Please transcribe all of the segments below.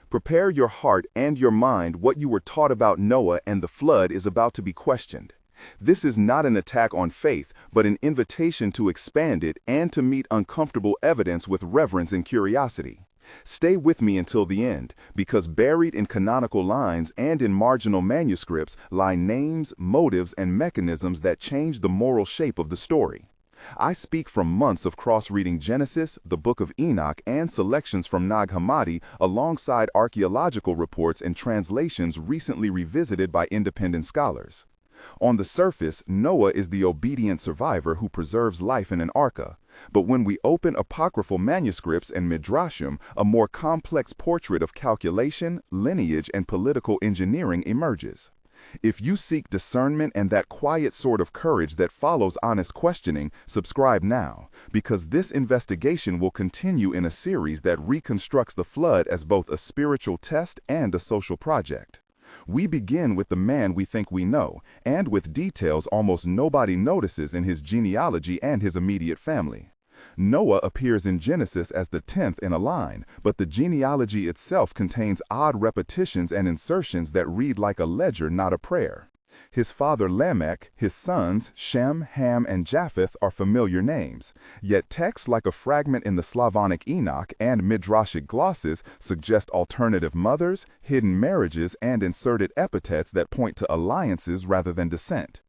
Prepare your heart and your mind. What you were taught about Noah and the flood is about to be questioned. This is not an attack on faith, but an invitation to expand it and to meet uncomfortable evidence with reverence and curiosity. Stay with me until the end, because buried in canonical lines and in marginal manuscripts lie names, motives, and mechanisms that change the moral shape of the story. I speak from months of cross-reading Genesis, the Book of Enoch, and selections from Nag Hammadi alongside archaeological reports and translations recently revisited by independent scholars. On the surface, Noah is the obedient survivor who preserves life in an arca. But when we open apocryphal manuscripts and midrashim, a more complex portrait of calculation, lineage, and political engineering emerges. If you seek discernment and that quiet sort of courage that follows honest questioning, subscribe now, because this investigation will continue in a series that reconstructs the flood as both a spiritual test and a social project. We begin with the man we think we know, and with details almost nobody notices in his genealogy and his immediate family. Noah appears in Genesis as the 10th in a line, but the genealogy itself contains odd repetitions and insertions that read like a ledger, not a prayer. His father Lamech, his sons Shem, Ham, and Japheth are familiar names, yet texts like a fragment in the Slavonic Enoch and midrashic glosses suggest alternative mothers, hidden marriages, and inserted epithets that point to alliances rather than descent.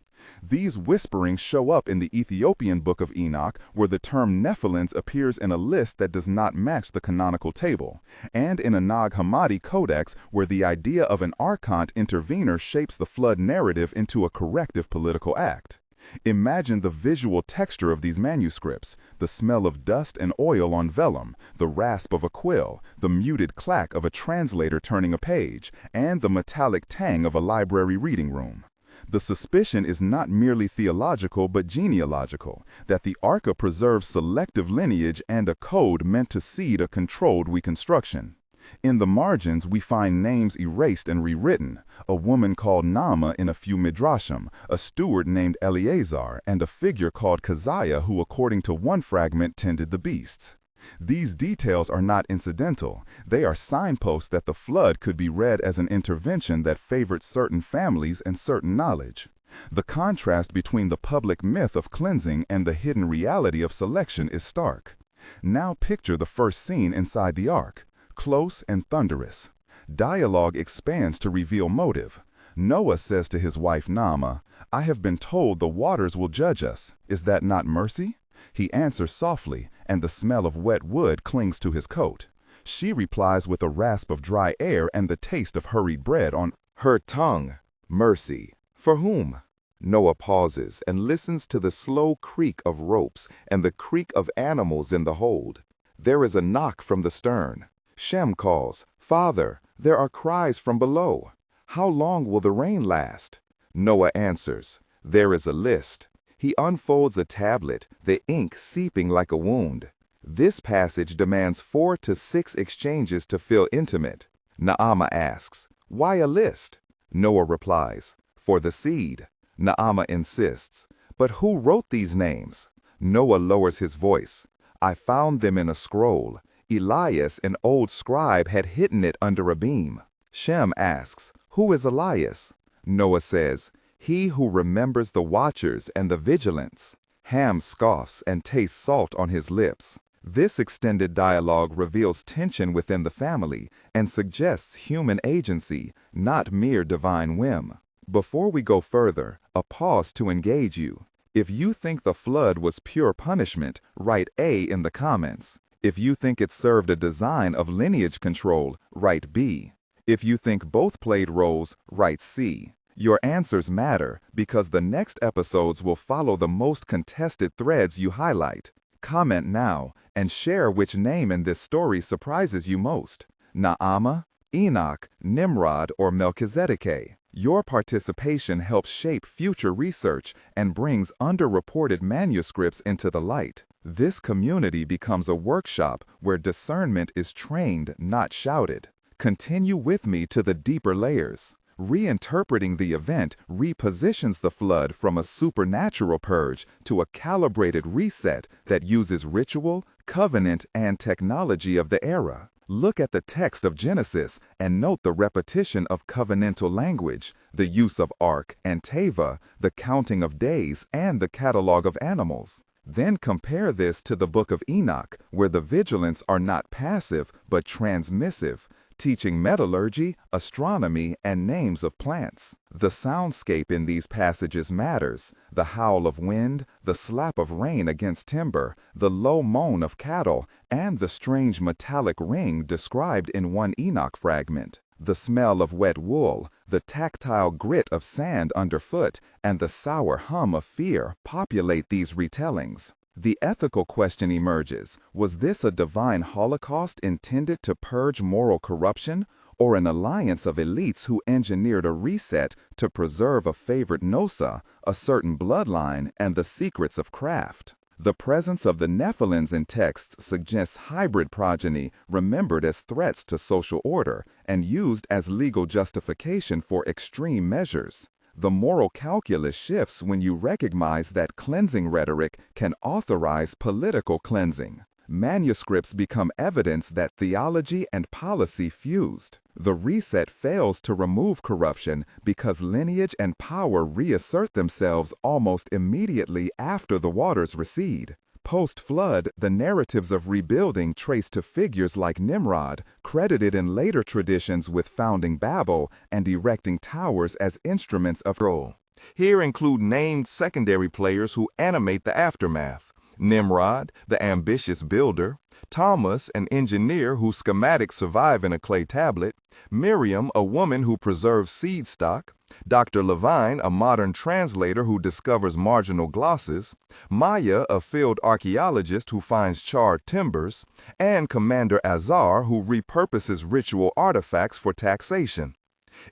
These whisperings show up in the Ethiopian Book of Enoch, where the term Nephilims appears in a list that does not match the canonical table, and in a Nag Hammadi codex, where the idea of an archont intervener shapes the flood narrative into a corrective political act. Imagine the visual texture of these manuscripts: the smell of dust and oil on vellum, the rasp of a quill, the muted clack of a translator turning a page, and the metallic tang of a library reading room. The suspicion is not merely theological but genealogical, that the arca preserves selective lineage and a code meant to seed a controlled reconstruction. In the margins we find names erased and rewritten: a woman called Naamah in a few midrashim, a steward named Eleazar, and a figure called Keziah who, according to one fragment, tended the beasts. These details are not incidental. They are signposts that the flood could be read as an intervention that favored certain families and certain knowledge. The contrast between the public myth of cleansing and the hidden reality of selection is stark. Now picture the first scene inside the ark, close and thunderous. Dialogue expands to reveal motive. Noah says to his wife Naamah, "I have been told the waters will judge us. Is that not mercy?" He answers softly, and the smell of wet wood clings to his coat. She replies with a rasp of dry air and the taste of hurried bread on her tongue. Mercy. For whom? Noah pauses and listens to the slow creak of ropes and the creak of animals in the hold. There is a knock from the stern. Shem calls, "Father, there are cries from below. How long will the rain last?" Noah answers, "There is a list." He unfolds a tablet, the ink seeping like a wound. This passage demands 4 to 6 exchanges to feel intimate. Naamah asks, "Why a list?" Noah replies, "For the seed." Naamah insists, "But who wrote these names?" Noah lowers his voice, "I found them in a scroll. Elias, an old scribe, had hidden it under a beam." Shem asks, "Who is Elias?" Noah says, "He who remembers the watchers and the vigilance." Ham scoffs and tastes salt on his lips. This extended dialogue reveals tension within the family and suggests human agency, not mere divine whim. Before we go further, a pause to engage you. If you think the flood was pure punishment, write A in the comments. If you think it served a design of lineage control, write B. If you think both played roles, write C. Your answers matter because the next episodes will follow the most contested threads you highlight. Comment now and share which name in this story surprises you most: Naamah, Enoch, Nimrod, or Melchizedek. Your participation helps shape future research and brings underreported manuscripts into the light. This community becomes a workshop where discernment is trained, not shouted. Continue with me to the deeper layers. Reinterpreting the event repositions the flood from a supernatural purge to a calibrated reset that uses ritual, covenant, and technology of the era. Look at the text of Genesis and note the repetition of covenantal language, the use of ark and teva, the counting of days, and the catalog of animals. Then compare this to the Book of Enoch, where the vigilants are not passive but transmissive, teaching metallurgy, astronomy, and names of plants. The soundscape in these passages matters: the howl of wind, the slap of rain against timber, the low moan of cattle, and the strange metallic ring described in one Enoch fragment. The smell of wet wool, the tactile grit of sand underfoot, and the sour hum of fear populate these retellings. The ethical question emerges: was this a divine holocaust intended to purge moral corruption, or an alliance of elites who engineered a reset to preserve a favored Nosa, a certain bloodline, and the secrets of craft? The presence of the Nephilims in texts suggests hybrid progeny remembered as threats to social order and used as legal justification for extreme measures. The moral calculus shifts when you recognize that cleansing rhetoric can authorize political cleansing. Manuscripts become evidence that theology and policy fused. The reset fails to remove corruption because lineage and power reassert themselves almost immediately after the waters recede. Post-flood, the narratives of rebuilding trace to figures like Nimrod, credited in later traditions with founding Babel and erecting towers as instruments of control. Here include named secondary players who animate the aftermath: Nimrod, the ambitious builder; Thomas, an engineer whose schematics survive in a clay tablet; Miriam, a woman who preserves seed stock; Dr. Levine, a modern translator who discovers marginal glosses; Maya, a field archaeologist who finds charred timbers; and Commander Azar, who repurposes ritual artifacts for taxation.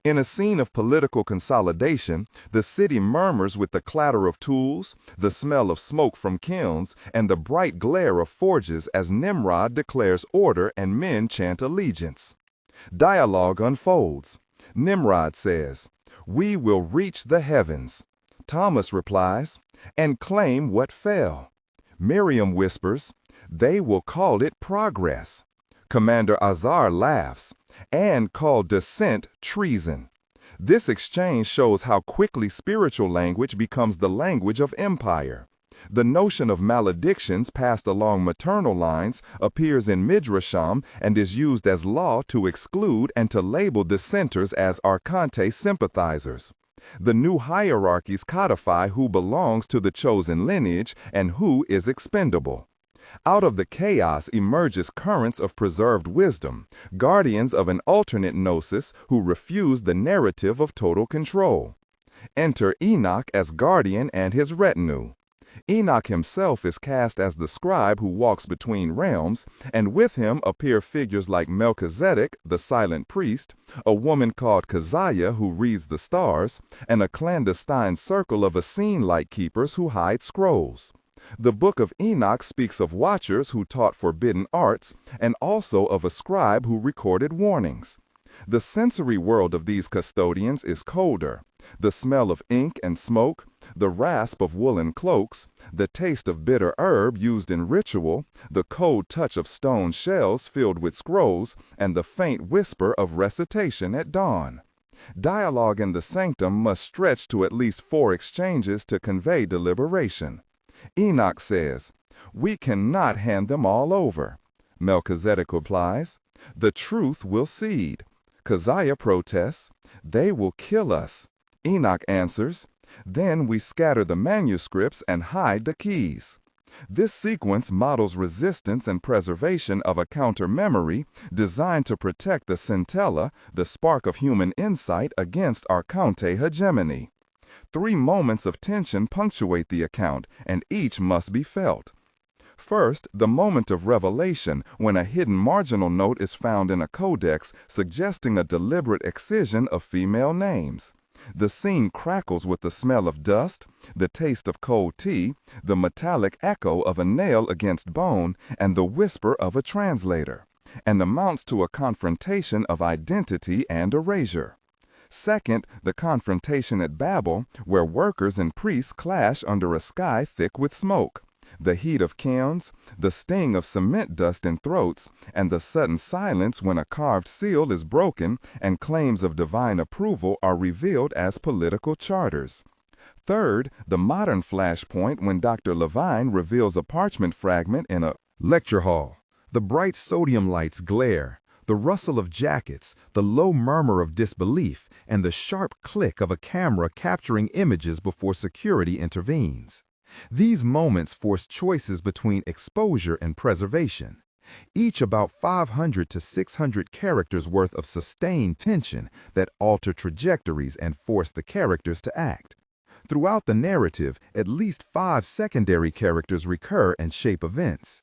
In a scene of political consolidation, the city murmurs with the clatter of tools, the smell of smoke from kilns, and the bright glare of forges as Nimrod declares order and men chant allegiance. Dialogue unfolds. Nimrod says, "We will reach the heavens." Thomas replies, "And claim what fell." Miriam whispers, "They will call it progress." Commander Azar laughs, "And call dissent treason." This exchange shows how quickly spiritual language becomes the language of empire. The notion of maledictions passed along maternal lines appears in Midrasham and is used as law to exclude and to label dissenters as archante sympathizers. The new hierarchies codify who belongs to the chosen lineage and who is expendable. Out of the chaos emerges currents of preserved wisdom, guardians of an alternate gnosis who refuse the narrative of total control. Enter Enoch as guardian and his retinue. Enoch himself is cast as the scribe who walks between realms, and with him appear figures like Melchizedek, the silent priest, a woman called Keziah who reads the stars, and a clandestine circle of Essene-like keepers who hide scrolls. The Book of Enoch speaks of watchers who taught forbidden arts, and also of a scribe who recorded warnings. The sensory world of these custodians is colder. The smell of ink and smoke, the rasp of woolen cloaks, the taste of bitter herb used in ritual, the cold touch of stone shells filled with scrolls, and the faint whisper of recitation at dawn. Dialogue in the sanctum must stretch to at least 4 exchanges to convey deliberation. Enoch says, "We cannot hand them all over." Melchizedek replies, "The truth will cede." Keziah protests, "They will kill us." Enoch answers, "Then we scatter the manuscripts and hide the keys." This sequence models resistance and preservation of a counter-memory designed to protect the scintilla, the spark of human insight, against archante hegemony. 3 moments of tension punctuate the account, and each must be felt. First, the moment of revelation, when a hidden marginal note is found in a codex suggesting a deliberate excision of female names. The scene crackles with the smell of dust, the taste of cold tea, the metallic echo of a nail against bone, and the whisper of a translator, and amounts to a confrontation of identity and erasure. Second, the confrontation at Babel, where workers and priests clash under a sky thick with smoke. The heat of kilns, the sting of cement dust in throats, and the sudden silence when a carved seal is broken and claims of divine approval are revealed as political charters. Third, the modern flashpoint when Dr. Levine reveals a parchment fragment in a lecture hall. The bright sodium lights glare, the rustle of jackets, the low murmur of disbelief, and the sharp click of a camera capturing images before security intervenes. These moments force choices between exposure and preservation, each about 500 to 600 characters worth of sustained tension that alter trajectories and force the characters to act. Throughout the narrative, at least 5 secondary characters recur and shape events.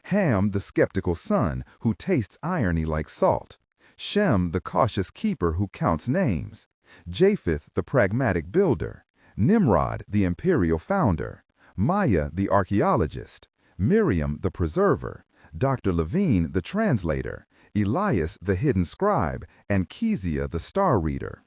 Ham, the skeptical son, who tastes irony like salt. Shem, the cautious keeper who counts names. Japheth, the pragmatic builder. Nimrod, the imperial founder. Maya, the archaeologist. Miriam, the preserver. Dr. Levine, the translator. Elias, the hidden scribe. And Kezia, the star reader.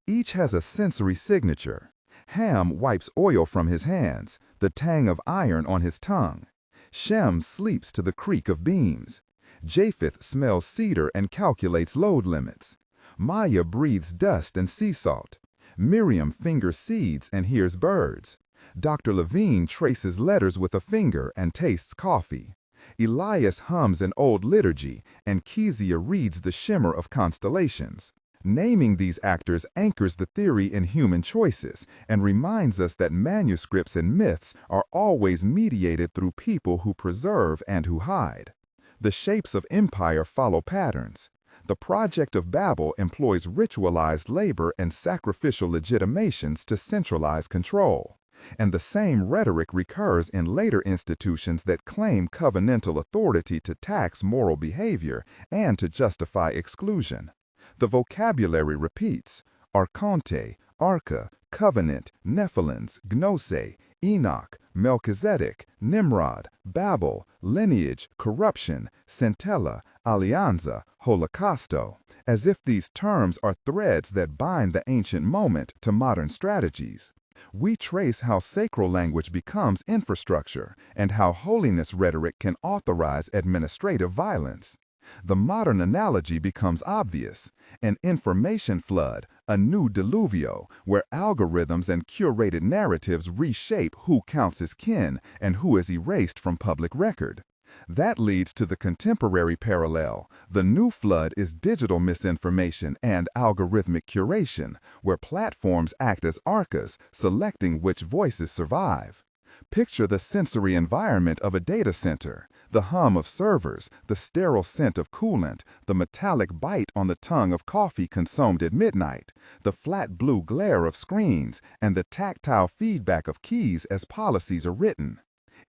Each has a sensory signature. Ham wipes oil from his hands, the tang of iron on his tongue. Shem sleeps to the creak of beams. Japheth smells cedar and calculates load limits. Maya breathes dust and sea salt. Miriam fingers seeds and hears birds. Dr. Levine traces letters with a finger and tastes coffee. Elias hums an old liturgy, and Kezia reads the shimmer of constellations. Naming these actors anchors the theory in human choices and reminds us that manuscripts and myths are always mediated through people who preserve and who hide. The shapes of empire follow patterns. The Project of Babel employs ritualized labor and sacrificial legitimations to centralize control. And the same rhetoric recurs in later institutions that claim covenantal authority to tax moral behavior and to justify exclusion. The vocabulary repeats: archonte, arca, covenant, nephilims, gnose, Enoch, Melchizedek, Nimrod, Babel, lineage, corruption, centella, alianza, holocausto, as if these terms are threads that bind the ancient moment to modern strategies. We trace how sacral language becomes infrastructure and how holiness rhetoric can authorize administrative violence. The modern analogy becomes obvious: an information flood, a new deluvio, where algorithms and curated narratives reshape who counts as kin and who is erased from public record. That leads to the contemporary parallel. The new flood is digital misinformation and algorithmic curation, where platforms act as arcas, selecting which voices survive. Picture the sensory environment of a data center: the hum of servers, the sterile scent of coolant, the metallic bite on the tongue of coffee consumed at midnight, the flat blue glare of screens, and the tactile feedback of keys as policies are written.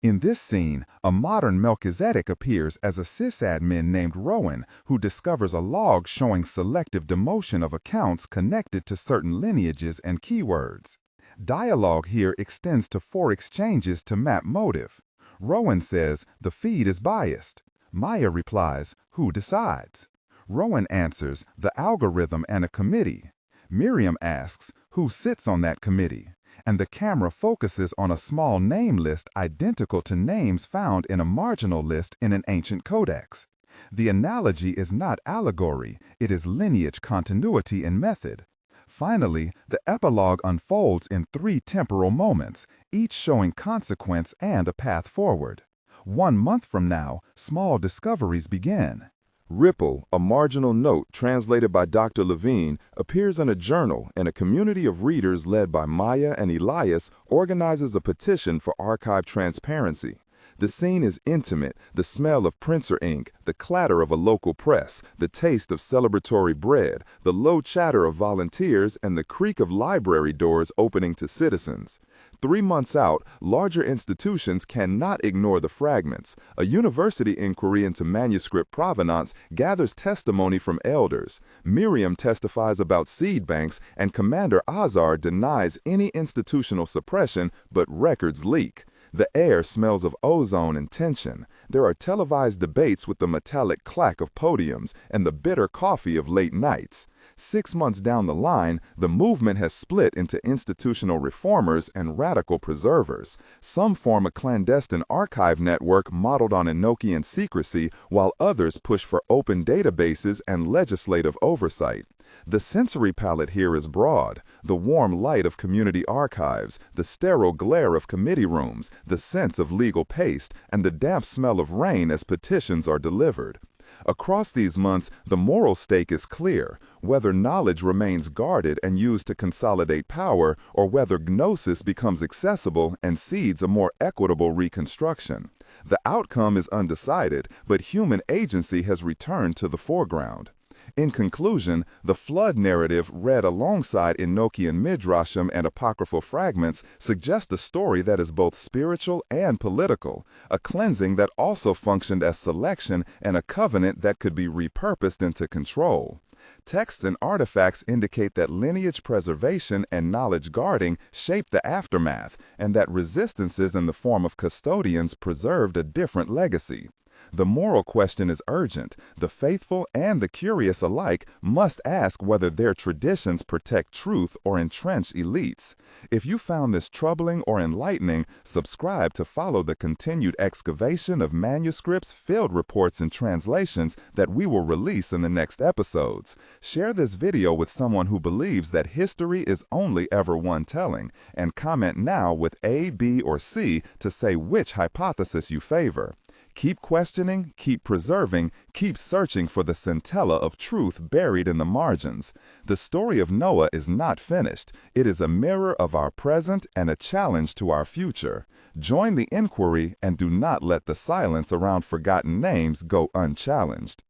In this scene, a modern Melchizedek appears as a sysadmin named Rowan, who discovers a log showing selective demotion of accounts connected to certain lineages and keywords. Dialogue here extends to 4 exchanges to map motive. Rowan says, "The feed is biased." Maya replies, "Who decides?" Rowan answers, "The algorithm and a committee." Miriam asks, "Who sits on that committee?" And the camera focuses on a small name list identical to names found in a marginal list in an ancient codex. The analogy is not allegory, it is lineage continuity and method. Finally, the epilogue unfolds in 3 temporal moments, each showing consequence and a path forward. 1 month from now, small discoveries begin. Ripple, a marginal note translated by Dr. Levine, appears in a journal, and a community of readers led by Maya and Elias organizes a petition for archive transparency. The scene is intimate: the smell of printer ink, the clatter of a local press, the taste of celebratory bread, the low chatter of volunteers, and the creak of library doors opening to citizens. 3 months out, larger institutions cannot ignore the fragments. A university inquiry into manuscript provenance gathers testimony from elders. Miriam testifies about seed banks, and Commander Azar denies any institutional suppression, but records leak. The air smells of ozone and tension. There are televised debates with the metallic clack of podiums and the bitter coffee of late nights. 6 months down the line, the movement has split into institutional reformers and radical preservers. Some form a clandestine archive network modeled on Enochian secrecy, while others push for open databases and legislative oversight. The sensory palette here is broad: the warm light of community archives, the sterile glare of committee rooms, the scent of legal paste, and the damp smell of rain as petitions are delivered. Across these months, the moral stake is clear: whether knowledge remains guarded and used to consolidate power, or whether gnosis becomes accessible and seeds a more equitable reconstruction. The outcome is undecided, but human agency has returned to the foreground. In conclusion, the flood narrative, read alongside Enochian midrashim and apocryphal fragments, suggests a story that is both spiritual and political, a cleansing that also functioned as selection, and a covenant that could be repurposed into control. Texts and artifacts indicate that lineage preservation and knowledge guarding shaped the aftermath, and that resistances in the form of custodians preserved a different legacy. The moral question is urgent. The faithful and the curious alike must ask whether their traditions protect truth or entrench elites. If you found this troubling or enlightening, subscribe to follow the continued excavation of manuscripts, field reports, and translations that we will release in the next episodes. Share this video with someone who believes that history is only ever one telling, and comment now with A, B, or C to say which hypothesis you favor. Keep questioning, keep preserving, keep searching for the scintilla of truth buried in the margins. The story of Noah is not finished. It is a mirror of our present and a challenge to our future. Join the inquiry and do not let the silence around forgotten names go unchallenged.